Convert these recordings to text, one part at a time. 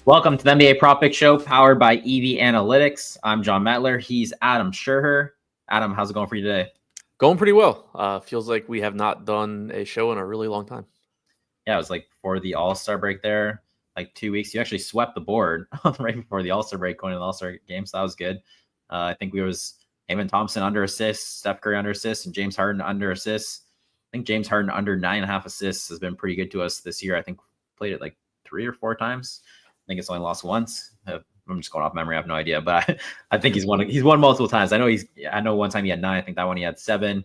Welcome to the NBA Prop Pick Show, powered by EV Analytics. I'm John Metler. He's Adam Scherher. Adam, how's it going for you today? Going pretty well. Feels like we have not done a show in a really long time. Yeah, it was like before the All-Star break there, like 2 weeks. You actually swept the board right before the All-Star break going to the All-Star game, so that was good. I think we was Eamon Thompson under assists, Steph Curry under assists, and James Harden under assists. I think James Harden under 9.5 assists has been pretty good to us this year. I think played it like 3 or 4 times. I think it's only lost once. I'm just going off memory. I have no idea, but I think he's won multiple times. I know one time he had 9. I think that one he had 7.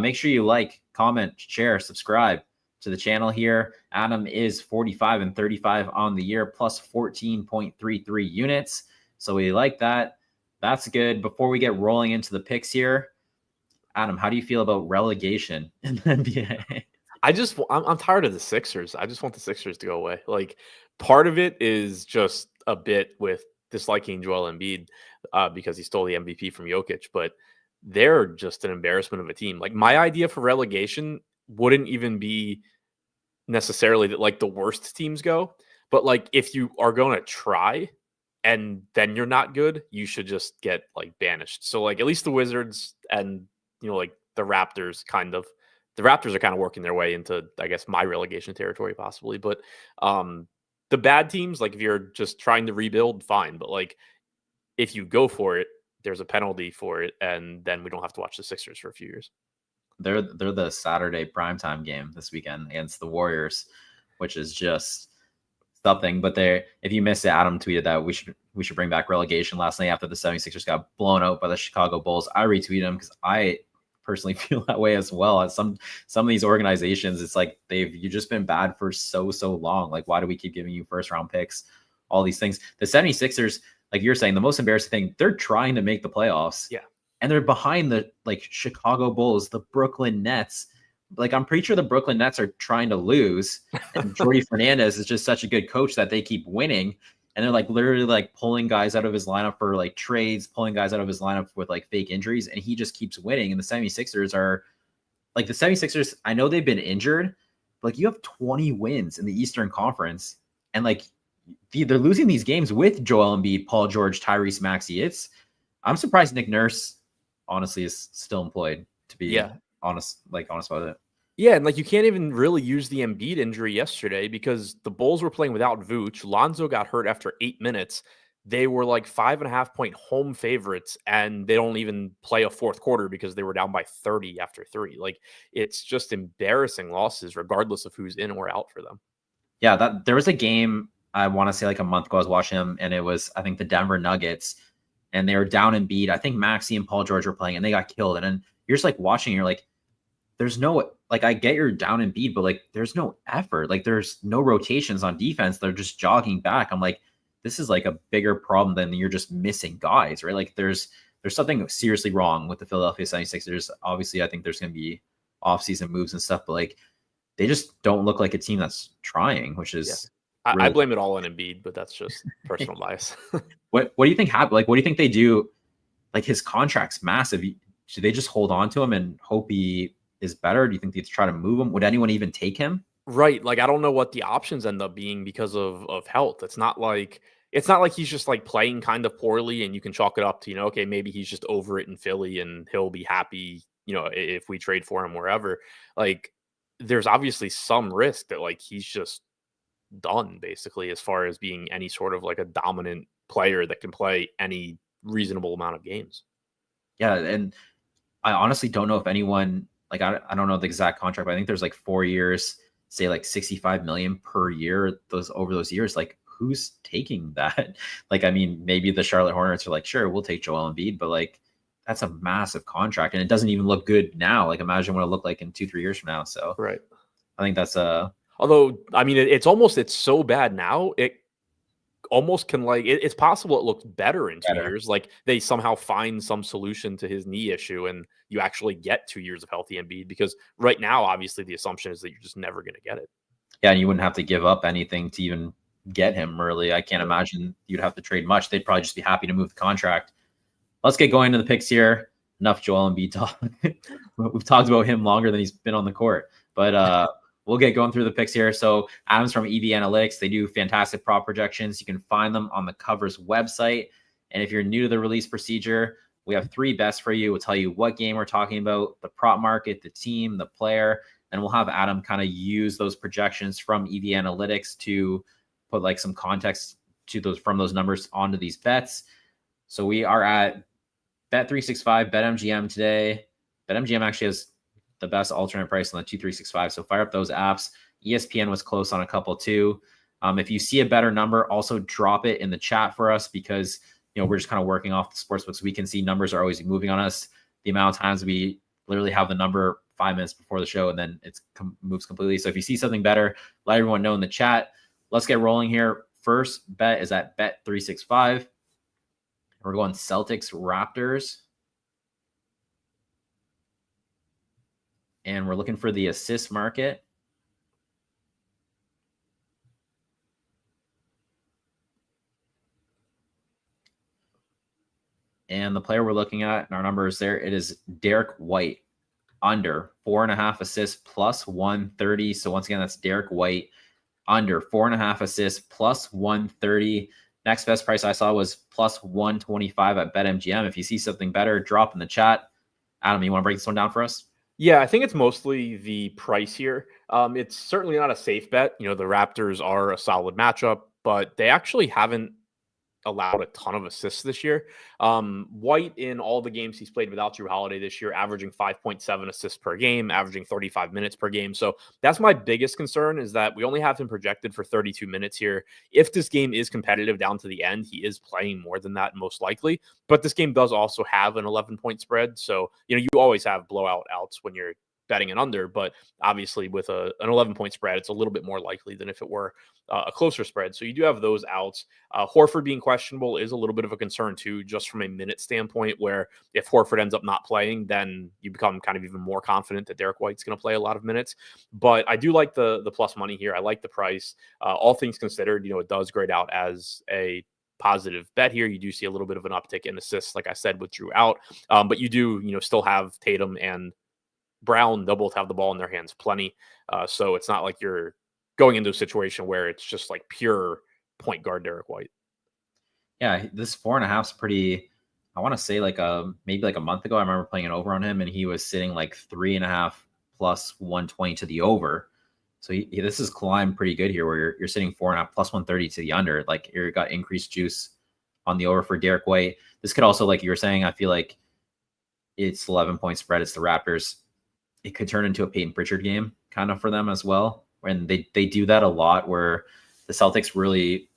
Make sure you like, comment, share, subscribe to the channel here. Adam is 45 and 35 on the year, plus 14.33 units. So we like that. That's good. Before we get rolling into the picks here, Adam, how do you feel about relegation in the NBA? I'm tired of the Sixers. I just want the Sixers to go away. Like, part of it is just a bit with disliking Joel Embiid because he stole the MVP from Jokic, but they're just an embarrassment of a team. Like, my idea for relegation wouldn't even be necessarily that like the worst teams go, but like if you are going to try and then you're not good, you should just get like banished. So like at least the Wizards and like the Raptors are kind of working their way into, I guess, my relegation territory possibly. But the bad teams, like if you're just trying to rebuild, fine. But like if you go for it, there's a penalty for it, and then we don't have to watch the Sixers for a few years. They're the Saturday primetime game this weekend against the Warriors, which is just something. But if you missed it, Adam tweeted that we should bring back relegation last night after the 76ers got blown out by the Chicago Bulls. I retweeted him because I personally feel that way as well. As some of these organizations, it's like you've just been bad for so long. Like, why do we keep giving you first round picks? All these things. The 76ers, like you're saying, the most embarrassing thing, they're trying to make the playoffs. Yeah. And they're behind the like Chicago Bulls, the Brooklyn Nets. Like, I'm pretty sure the Brooklyn Nets are trying to lose. And Jordy Fernandez is just such a good coach that they keep winning. And they're like literally like pulling guys out of his lineup for like trades, pulling guys out of his lineup with like fake injuries. And he just keeps winning. And the 76ers are like I know they've been injured, but like you have 20 wins in the Eastern Conference. And like they're losing these games with Joel Embiid, Paul George, Tyrese Maxey. I'm surprised Nick Nurse honestly is still employed, to be honest about it. Yeah, and like you can't even really use the Embiid injury yesterday because the Bulls were playing without Vooch. Lonzo got hurt after 8 minutes. They were like 5.5-point home favorites, and they don't even play a fourth quarter because they were down by 30 after 3. Like, it's just embarrassing losses regardless of who's in or out for them. Yeah, there was a game, I want to say like a month ago, I was watching them, and it was, I think, the Denver Nuggets, and they were down in Embiid. I think Maxey and Paul George were playing, and they got killed. And then you're just like watching, and you're like, there's no, like, I get you're down in Embiid, but like, there's no effort. Like, there's no rotations on defense. They're just jogging back. I'm like, this is like a bigger problem than you're just missing guys, right? Like, there's something seriously wrong with the Philadelphia 76ers. Obviously, I think there's going to be offseason moves and stuff, but like, they just don't look like a team that's trying, which is I blame it all on Embiid, but that's just personal bias. What do you think happened? Like, what do you think they do? Like, his contract's massive. Do they just hold on to him and hope he is better? Do you think they try to move him? Would anyone even take him? Right. Like, I don't know what the options end up being because of health. It's not like he's just like playing kind of poorly and you can chalk it up to, okay, maybe he's just over it in Philly and he'll be happy, if we trade for him wherever. Like, there's obviously some risk that like he's just done basically as far as being any sort of like a dominant player that can play any reasonable amount of games. Yeah. And I honestly don't know if anyone, like, I don't know the exact contract, but I think there's like 4 years, say like 65 million per year over those years. Like, who's taking that? Like, I mean, maybe the Charlotte Hornets are like, sure, we'll take Joel Embiid, but like, that's a massive contract and it doesn't even look good now. Like, imagine what it looked like in 2-3 years from now. So right. I think that's although, I mean, it's so bad now. It almost can it's possible it looks better in 2 years. Like, they somehow find some solution to his knee issue and you actually get 2 years of healthy Embiid, because right now, obviously the assumption is that you're just never going to get it. Yeah. And you wouldn't have to give up anything to even get him, really. I can't imagine you'd have to trade much. They'd probably just be happy to move the contract. Let's get going to the picks here. Enough Joel Embiid talk. We've talked about him longer than he's been on the court. But we'll get going through the picks here. So Adam's from EV Analytics. They do fantastic prop projections. You can find them on the Covers website. And if you're new to the release procedure, we have 3 bets for you. We'll tell you what game we're talking about, the prop market, the team, the player, and we'll have Adam kind of use those projections from EV Analytics to put like some context to those from those numbers onto these bets. So we are at Bet365, BetMGM today. BetMGM actually has the best alternate price on the 2365. So fire up those apps. ESPN was close on a couple too. If you see a better number, also drop it in the chat for us, because we're just kind of working off the sportsbooks. We can see numbers are always moving on us. The amount of times we literally have the number 5 minutes before the show and then it moves completely. So if you see something better, let everyone know in the chat. Let's get rolling here. First bet is at Bet365. We're going Celtics Raptors. And we're looking for the assist market. And the player we're looking at, and our number is there, it is Derrick White, under 4.5 assists plus 130. So once again, that's Derrick White, under 4.5 assists plus 130. Next best price I saw was plus 125 at BetMGM. If you see something better, drop in the chat. Adam, you want to break this one down for us? Yeah, I think it's mostly the price here. It's certainly not a safe bet. The Raptors are a solid matchup, but they actually haven't allowed a ton of assists this year. White, in all the games he's played without Drew Holiday this year, averaging 5.7 assists per game, averaging 35 minutes per game. So that's my biggest concern, is that we only have him projected for 32 minutes here. If this game is competitive down to the end, he is playing more than that most likely. But this game does also have an 11-point spread. So, you always have blowout outs when you're betting an under, but obviously with an 11-point spread, it's a little bit more likely than if it were a closer spread. So you do have those outs. Horford being questionable is a little bit of a concern too, just from a minute standpoint, where if Horford ends up not playing, then you become kind of even more confident that Derrick White's going to play a lot of minutes. But I do like the plus money here. I like the price. All things considered, it does grade out as a positive bet here. You do see a little bit of an uptick in assists, like I said, with Drew out. But you do, still have Tatum and Brown. They'll both have the ball in their hands plenty. So it's not like you're going into a situation where it's just like pure point guard Derrick White. Yeah, this 4.5 is pretty, I want to say maybe like a month ago, I remember playing an over on him and he was sitting like 3.5 plus 120 to the over. So this is climbed pretty good here, where you're sitting 4.5 plus 130 to the under. Like, you got increased juice on the over for Derrick White. This could also, like you were saying, I feel like it's 11-point spread. It's the Raptors. It could turn into a Peyton Pritchard game kind of for them as well. And they do that a lot, where the Celtics really,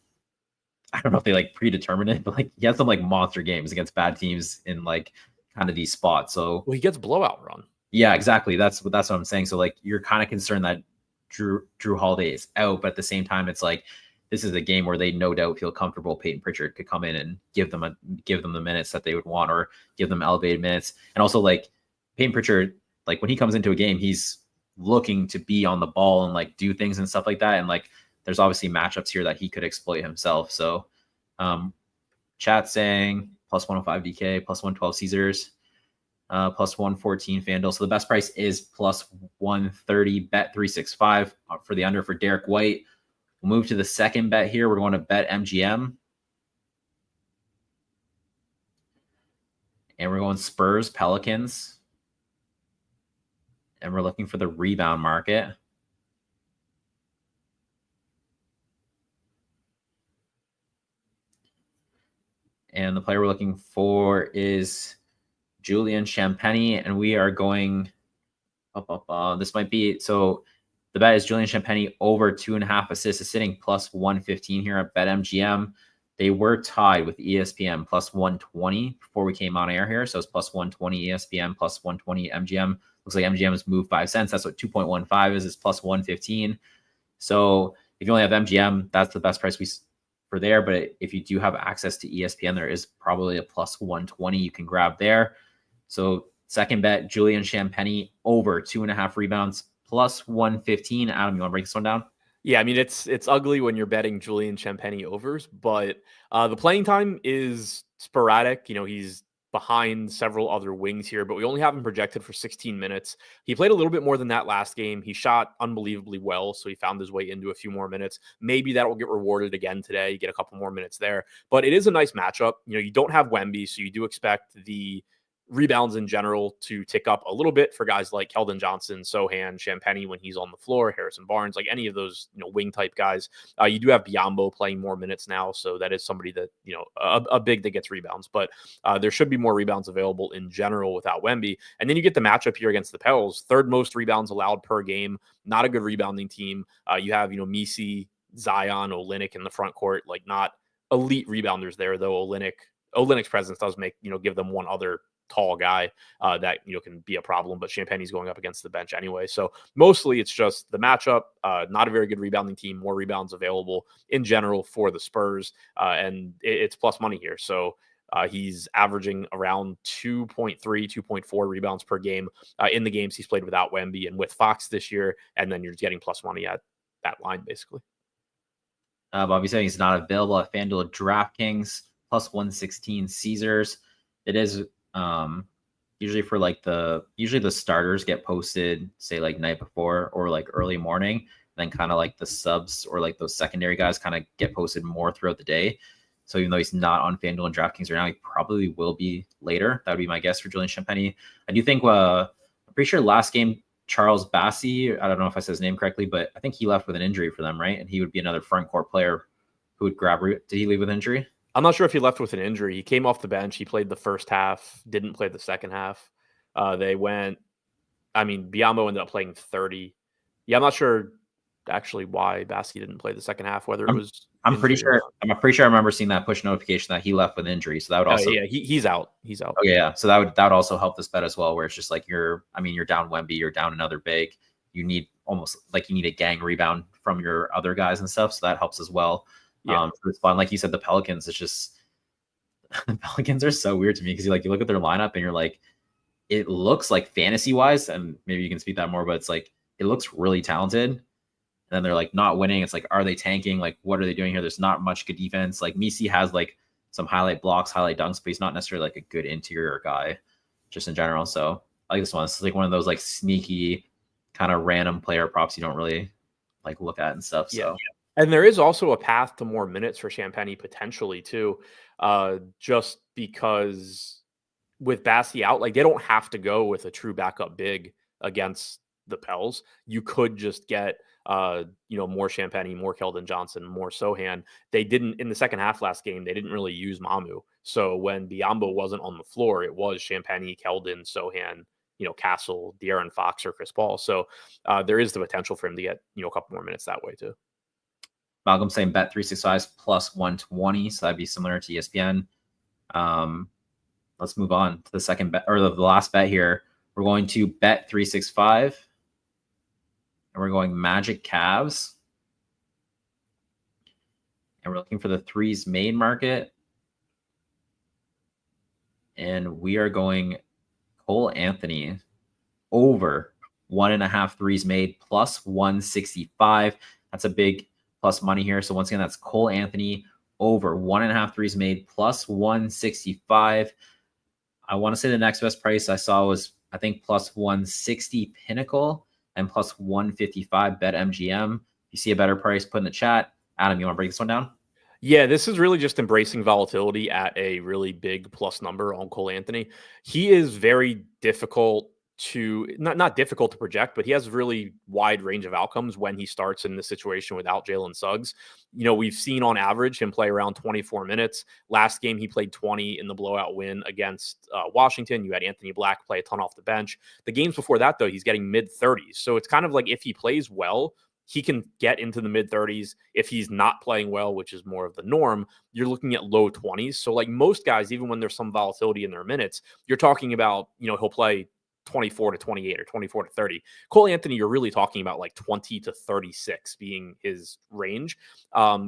I don't know if they like predetermine it, but like he has some like monster games against bad teams in like kind of these spots. So he gets blowout run. Yeah, exactly. That's what I'm saying. So like, you're kind of concerned that Drew Holiday is out, but at the same time, it's like, this is a game where they no doubt feel comfortable Peyton Pritchard could come in and give them the minutes that they would want, or give them elevated minutes. And also, like, Peyton Pritchard, like when he comes into a game, he's looking to be on the ball and like do things and stuff like that. And like, there's obviously matchups here that he could exploit himself. So chat saying plus 105 DK, plus 112 Caesars, plus 114 FanDuel. So the best price is plus 130 Bet365 for the under for Derrick White. We'll move to the second bet here. We're going to BetMGM. And we're going Spurs, Pelicans. And we're looking for the rebound market. And the player we're looking for is Julian Champagnie. And we are going this might be, so the bet is Julian Champagnie over 2.5 assists, is sitting plus 115 here at BetMGM. They were tied with ESPN plus 120 before we came on air here. So it's plus 120 ESPN, plus 120 MGM. Looks like MGM has moved 5 cents. That's what 2.15 is. It's plus 115. So if you only have MGM, that's the best price for there. But if you do have access to ESPN, there is probably a plus 120 you can grab there. So second bet, Julian Champagnie over 2.5 rebounds, plus 115. Adam, you want to break this one down? Yeah, I mean, it's ugly when you're betting Julian Champagnie overs, but the playing time is sporadic. He's behind several other wings here, but we only have him projected for 16 minutes. He played a little bit more than that last game. He shot unbelievably well, so he found his way into a few more minutes. Maybe that will get rewarded again today. You get a couple more minutes there, but it is a nice matchup. You don't have Wemby, so you do expect the rebounds in general to tick up a little bit for guys like Keldon Johnson, Sohan, Champagnie when he's on the floor, Harrison Barnes, like any of those, wing type guys. You do have Biyombo playing more minutes now, so that is somebody that, a big that gets rebounds, but there should be more rebounds available in general without Wemby. And then you get the matchup here against the Pels, third most rebounds allowed per game, not a good rebounding team. You have, Misi, Zion, Olynyk in the front court, like not elite rebounders there, though Olynyk's presence does make, give them one other tall guy that can be a problem, but Champagnie's going up against the bench anyway. So mostly it's just the matchup, not a very good rebounding team, more rebounds available in general for the Spurs, and it's plus money here. So he's averaging around 2.3, 2.4 rebounds per game in the games he's played without Wemby and with Fox this year, and then you're getting plus money at that line basically. Bobby saying he's not available at FanDuel, DraftKings, plus 116 Caesars. It is usually for usually the starters get posted, say like night before or like early morning, and then kind of like the subs or like those secondary guys kind of get posted more throughout the day. So even though he's not on FanDuel and DraftKings right now, he probably will be later. That would be my guess for Julian Champagnie. I do think, I'm pretty sure last game, Charles Bassey, I don't know if I said his name correctly, but I think he left with an injury for them, right? And he would be another front court player who would grab. Did he leave with injury? I'm not sure if he left with an injury. He came off the bench. He played the first half, didn't play the second half. Biyombo ended up playing 30. Yeah, I'm not sure actually why Bassey didn't play the second half, whether it was. I'm pretty sure I remember seeing that push notification that he left with injury. So that would also. He's out. He's out. Oh yeah. So that would also help this bet as well, where it's just like you're down Wemby, you're down another big. You need almost like you need a gang rebound from your other guys and stuff. So that helps as well. Yeah. For this fun. Like you said, the Pelicans, it's just the Pelicans are so weird to me because you look at their lineup and you're like, it looks like fantasy wise, and maybe you can speak that more, but it's like it looks really talented. And then they're like not winning. It's like, are they tanking? Like, what are they doing here? There's not much good defense. Like Misi has like some highlight blocks, highlight dunks, but he's not necessarily like a good interior guy, just in general. So I like this one. It's like one of those like sneaky kind of random player props you don't really like look at and stuff. So. Yeah. And there is also a path to more minutes for Champagnie potentially too, just because with Bassey out, like they don't have to go with a true backup big against the Pels. You could just get, more Champagnie, more Keldon Johnson, more Sohan. They didn't in the second half last game. They didn't really use Mamu. So when Biyombo wasn't on the floor, it was Champagnie, Keldon, Sohan, Castle, De'Aaron Fox, or Chris Paul. So there is the potential for him to get, a couple more minutes that way too. Malcolm saying bet 365 plus 120, so that'd be similar to ESPN. Let's move on to the second bet or the last bet here. We're going to bet 365, and we're going Magic Cavs, and we're looking for the threes main market, and we are going Cole Anthony over 1.5 threes made plus 165. That's a big plus money here. So once again, that's Cole Anthony over 1.5 threes made plus 165. I want to say the next best price I saw was, I think, plus 160 Pinnacle and plus 155 Bet MGM. If you see a better price, put in the chat. Adam, you want to break this one down? Yeah, this is really just embracing volatility at a really big plus number on Cole Anthony. He is very difficult to not difficult to project, but he has a really wide range of outcomes when he starts in the situation without Jalen Suggs. We've seen on average him play around 24 minutes. Last game, he played 20 in the blowout win against Washington. You had Anthony Black play a ton off the bench. The games before that, though, he's getting mid-30s. So it's kind of like if he plays well, he can get into the mid-30s. If he's not playing well, which is more of the norm, you're looking at low 20s. So like most guys, even when there's some volatility in their minutes, you're talking about, he'll play 24 to 28 or 24 to 30. Cole Anthony, you're really talking about like 20 to 36 being his range.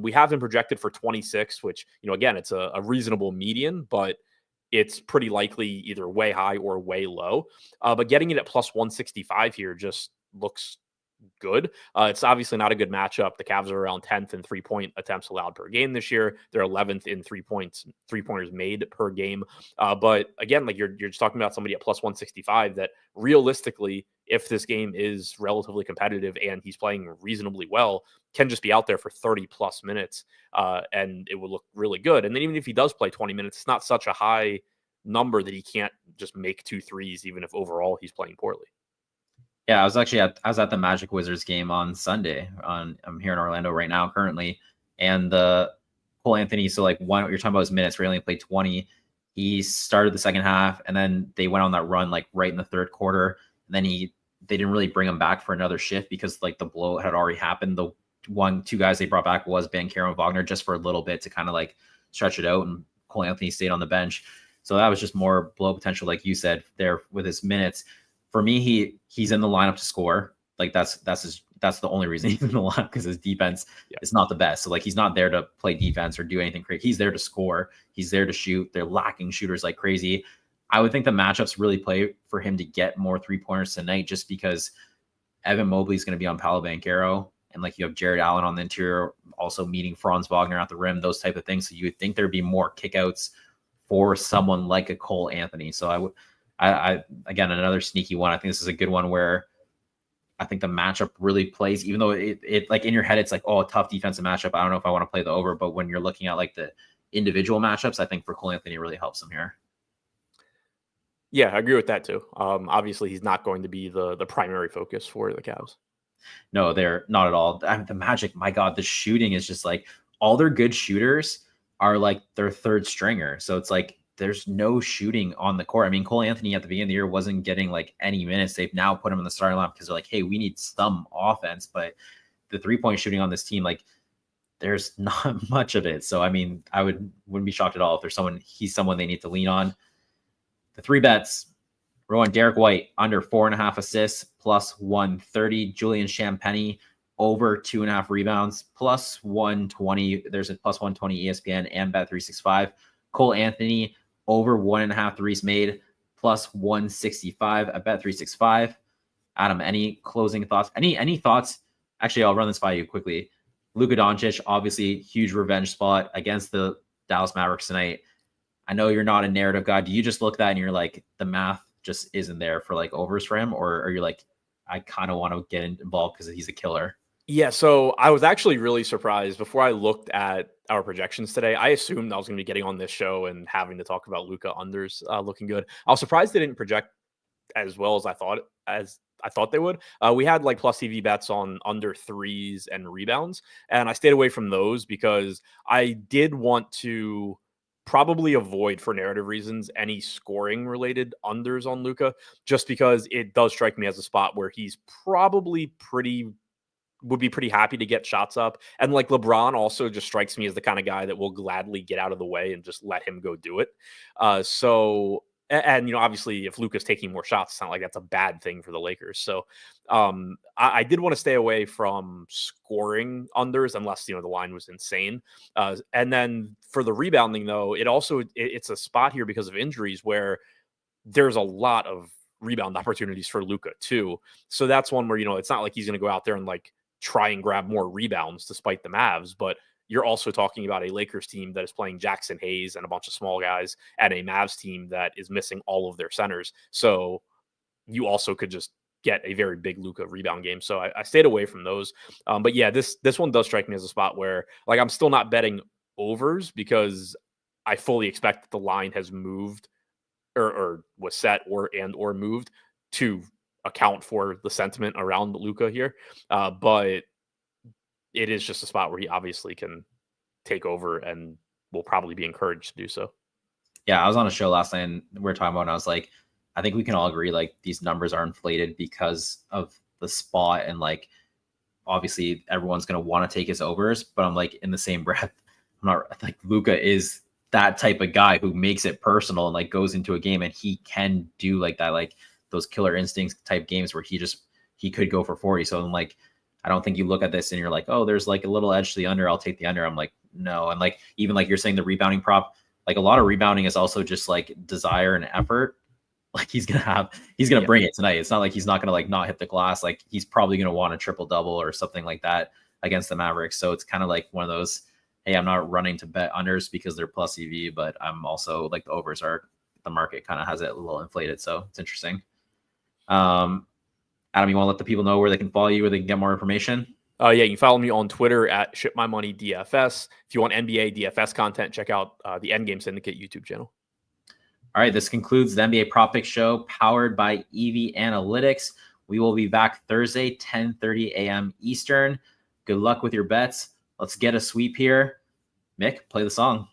We have him projected for 26, which, again, it's a reasonable median, but it's pretty likely either way high or way low. But getting it at plus 165 here just looks good. It's obviously not a good matchup. The Cavs are around 10th in 3-point attempts allowed per game this year. They're 11th in 3-pointers made per game. But again, like you're just talking about somebody at plus 165 that realistically, if this game is relatively competitive and he's playing reasonably well, can just be out there for 30 plus minutes, and it would look really good. And then even if he does play 20 minutes, it's not such a high number that he can't just make 2 threes, even if overall he's playing poorly. Yeah, I was at the Magic Wizards game on Sunday. I'm here in Orlando right now currently, and the Cole Anthony. So like one, you're talking about his minutes. Where he only played 20. He started the second half, and then they went on that run like right in the third quarter. And then they didn't really bring him back for another shift because like the blowout had already happened. The two guys they brought back was Banchero and Wagner just for a little bit to kind of like stretch it out, and Cole Anthony stayed on the bench. So that was just more blow potential, like you said there with his minutes. For me, he's in the lineup to score. Like that's the only reason he's in the lineup, because his defense is not the best. So like he's not there to play defense or do anything crazy. He's there to score. He's there to shoot. They're lacking shooters like crazy. I would think the matchups really play for him to get more 3-pointers tonight, just because Evan Mobley is going to be on Paolo Banchero, and like you have Jared Allen on the interior, also meeting Franz Wagner at the rim, those type of things. So you would think there'd be more kickouts for someone like a Cole Anthony. So I again, another sneaky one. I think this is a good one where I think the matchup really plays, even though it like in your head, it's like, oh, a tough defensive matchup. I don't know if I want to play the over, but when you're looking at like the individual matchups, I think for Cole Anthony really helps him here. Yeah, I agree with that too. Obviously he's not going to be the primary focus for the Cavs. No, they're not at all. I mean, the Magic, my God, the shooting is just like all their good shooters are like their third stringer. So it's like, there's no shooting on the court. I mean, Cole Anthony at the beginning of the year wasn't getting like any minutes. They've now put him in the starting lineup because they're like, hey, we need some offense. But the 3-point shooting on this team, like, there's not much of it. So I mean, wouldn't be shocked at all if he's someone they need to lean on. The 3 bets, we're going Derrick White under 4.5 assists plus 130. Julian Champagnie over 2.5 rebounds plus 120. There's a plus 120 ESPN and Bet365. Cole Anthony over 1.5 threes made plus 165 at Bet365. Adam, any closing thoughts? Any thoughts? Actually, I'll run this by you quickly. Luka Doncic, obviously huge revenge spot against the Dallas Mavericks tonight. I know you're not a narrative guy. Do you just look at that and you're like, the math just isn't there for like overs for him? Or are you like, I kind of want to get involved because he's a killer? Yeah, so I was actually really surprised before I looked at our projections today. I assumed I was going to be getting on this show and having to talk about Luka unders looking good. I was surprised they didn't project as well as I thought they would. We had like plus TV bets on under threes and rebounds, and I stayed away from those because I did want to probably avoid, for narrative reasons, any scoring related unders on Luka, just because it does strike me as a spot where he's probably would be pretty happy to get shots up. And like LeBron also just strikes me as the kind of guy that will gladly get out of the way and just let him go do it. And obviously if Luka's taking more shots, it's not like that's a bad thing for the Lakers. So I did want to stay away from scoring unders unless, the line was insane. And then for the rebounding though, it's a spot here because of injuries where there's a lot of rebound opportunities for Luka too. So that's one where, it's not like he's going to go out there and like try and grab more rebounds despite the Mavs, but you're also talking about a Lakers team that is playing Jackson Hayes and a bunch of small guys, and a Mavs team that is missing all of their centers. So you also could just get a very big Luka rebound game. So I stayed away from those. But yeah, this one does strike me as a spot where like I'm still not betting overs because I fully expect that the line has moved or was set or moved to account for the sentiment around Luka here. But it is just a spot where he obviously can take over and will probably be encouraged to do so. Yeah, I was on a show last night and we were talking about it, and I was like, I think we can all agree like these numbers are inflated because of the spot, and like obviously everyone's going to want to take his overs, but I'm like, in the same breath, I'm not like, Luka is that type of guy who makes it personal and like goes into a game and he can do like that, like those killer instincts type games where he could go for 40. So I'm like, I don't think you look at this and you're like, oh, there's like a little edge to the under, I'll take the under. I'm like, no. And like, even like you're saying the rebounding prop, like a lot of rebounding is also just like desire and effort. Like he's gonna bring it tonight. It's not like he's not gonna like not hit the glass. Like he's probably gonna want a triple double or something like that against the Mavericks. So it's kind of like one of those, hey, I'm not running to bet unders because they're plus EV, but I'm also like the overs are, the market kind of has it a little inflated. So it's interesting. Adam, you want to let the people know where they can follow you, where they can get more information? Yeah, you can follow me on Twitter at ShipMyMoneyDFS. If you want NBA DFS content, check out the Endgame Syndicate YouTube channel. All right, this concludes the NBA Prop Pick Show powered by EV Analytics. We will be back Thursday, 10:30 a.m. Eastern. Good luck with your bets. Let's get a sweep here. Mick, play the song.